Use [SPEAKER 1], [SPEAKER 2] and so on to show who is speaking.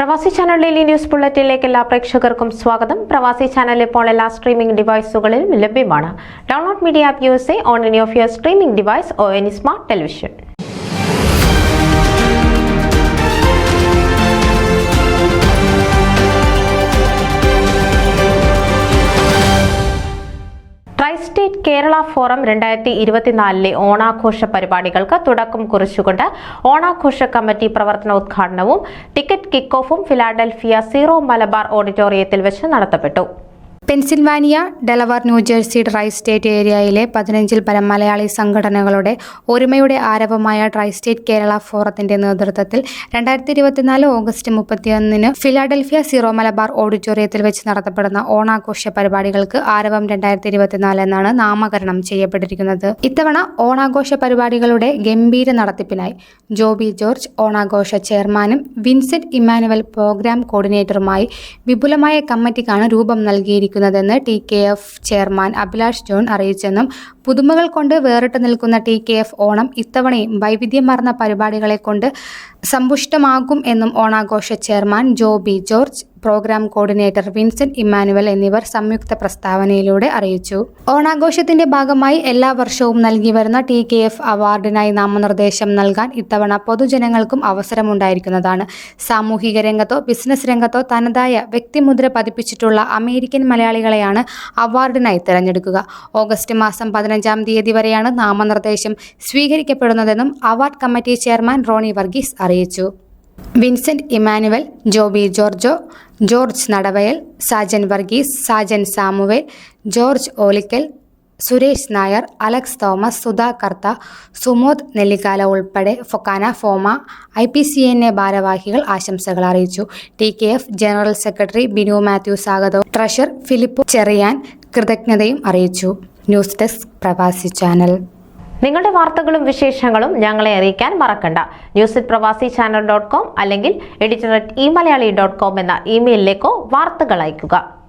[SPEAKER 1] പ്രവാസി channel daily news ബുള്ളറ്റിനിലേക്ക് എല്ലാ പ്രേക്ഷകർക്കും സ്വാഗതം. പ്രവാസി ചാനൽ ഇപ്പോൾ എല്ലാ സ്ട്രീമിംഗ് ഡിവൈസുകളിലും ലഭ്യമാണ്. Download media app use on any of your streaming device or any smart television. Tristate Kerala forum 2024 ഓണാഘോഷ പരിപാടികൾക്ക് തുടക്കം കുറിച്ചുകൊണ്ട് ഓണാഘോഷ കമ്മിറ്റി പ്രവർത്തനോദ്ഘാടനവും ടിക്കറ്റ് കിക്ക് ഓഫും ഫിലാഡൽഫിയ സീറോ മലബാർ ഓഡിറ്റോറിയത്തിൽ വെച്ച് നടത്തപ്പെട്ടു.
[SPEAKER 2] Pennsylvania, Delaware, New Jersey tristate ഏരിയയിലെ 15 പരം മലയാളി സംഘടനകളുടെ ഒരുമയുടെ ആരവമായ ട്രൈസ്റ്റേറ്റ് കേരള ഫോറത്തിന്റെ നേതൃത്വത്തിൽ 2024 ഓഗസ്റ്റ് 31 ഫിലാഡൽഫിയ സീറോ മലബാർ ഓഡിറ്റോറിയത്തിൽ വെച്ച് നടത്തപ്പെടുന്ന ഓണാഘോഷ പരിപാടികൾക്ക് ആരവം 2024 എന്നാണ് നാമകരണം ചെയ്യപ്പെട്ടിരിക്കുന്നത്. ഇത്തവണ ഓണാഘോഷ പരിപാടികളുടെ ഗംഭീര നടത്തിപ്പിനായി ജോബി ജോർജ് ഓണാഘോഷ ചെയർമാനും വിൻസെന്റ് ഇമ്മാനുവൽ പ്രോഗ്രാം കോർഡിനേറ്ററുമായി വിപുലമായ കമ്മിറ്റിക്കാണ് രൂപം നൽകിയിരിക്കുന്നത് െന്ന് TKF ചെയർമാൻ അഭിലാഷ് ജോൺ അറിയിച്ചെന്നും പുതുമകൾ കൊണ്ട് വേറിട്ട് നിൽക്കുന്ന TKF ഓണം ഇത്തവണയും വൈവിധ്യമാർന്ന പരിപാടികളെ കൊണ്ട് സമ്പുഷ്ടമാകും എന്നും ഓണാഘോഷ chairman Joby George, programme coordinator Vincent Emmanuel എന്നിവർ സംയുക്ത പ്രസ്താവനയിലൂടെ അറിയിച്ചു. ഓണാഘോഷത്തിന്റെ ഭാഗമായി എല്ലാ വർഷവും നൽകി വരുന്ന TKF അവാർഡിനായി നാമനിർദ്ദേശം നൽകാൻ ഇത്തവണ പൊതുജനങ്ങൾക്കും അവസരമുണ്ടായിരിക്കുന്നതാണ്. സാമൂഹിക രംഗത്തോ ബിസിനസ് രംഗത്തോ തനതായ വ്യക്തിമുദ്ര പതിപ്പിച്ചിട്ടുള്ള അമേരിക്കൻ മലയാളികളെയാണ് അവാർഡിനായി തിരഞ്ഞെടുക്കുക. ഓഗസ്റ്റ് മാസം 15-ാം തീയതി വരെയാണ് നാമനിർദ്ദേശം സ്വീകരിക്കപ്പെടുന്നതെന്നും award committee chairman Roni Varghese അറിയിച്ചു. വിൻസെന്റ് ഇമ്മാനുവൽ, ജോബി ജോർജോ, ജോർജ് നടവയൽ, സാജൻ വർഗീസ്, സാജൻ സാമുവേൽ, ജോർജ് ഓലിക്കൽ, സുരേഷ് നായർ, അലക്സ് തോമസ്, സുധാ കർത്ത, സുമോദ് നെല്ലിക്കാല ഉൾപ്പെടെ ഫൊക്കാന ഫോമ IPCNA ഭാരവാഹികൾ ആശംസകൾ അറിയിച്ചു. TKF general secretary Binu Mathew സ്വാഗതവും ട്രഷറർ ഫിലിപ്പ് ചെറിയാൻ കൃതജ്ഞതയും അറിയിച്ചു. News desk Pravasi channel.
[SPEAKER 1] നിങ്ങളുടെ വാർത്തകളും വിശേഷങ്ങളും ഞങ്ങളെ അറിയിക്കാൻ മറക്കണ്ട. newsitpravasichannel.com അല്ലെങ്കിൽ editor@eMalayali.com എന്ന ഇമെയിലിലേക്കോ വാർത്തകൾ അയയ്ക്കുക.